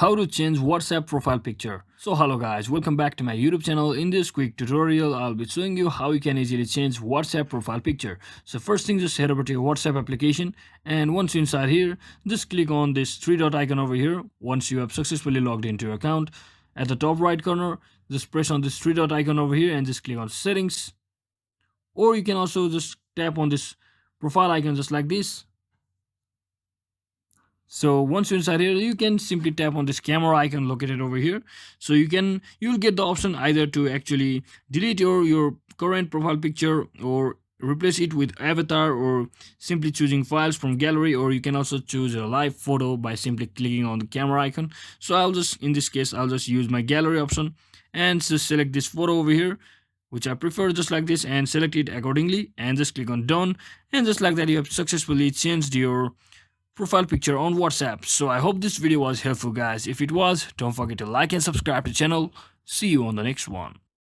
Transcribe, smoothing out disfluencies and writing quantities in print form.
how to change WhatsApp profile picture. So hello guys, welcome back to my YouTube channel. In this quick tutorial, I'll be showing you how you can easily change WhatsApp profile picture. So first thing, just head over to your WhatsApp application, and once you're inside here, just click on this three dot icon over here. Once you have successfully logged into your account, at the top right corner, just press on this three dot icon over here and just click on settings. Or you can also just tap on this profile icon just like this. So once you're inside here, you can simply tap on this camera icon located over here. So you'll get the option either to actually delete your current profile picture or replace it with avatar, or simply choosing files from gallery, or you can also choose a live photo by simply clicking on the camera icon. So in this case I'll just use my gallery option and just select this photo over here, which I prefer, just like this, and select it accordingly and just click on done. And just like that, you have successfully changed your profile picture on WhatsApp. So I hope this video was helpful guys. If it was, don't forget to like and subscribe to the channel. See you on the next one.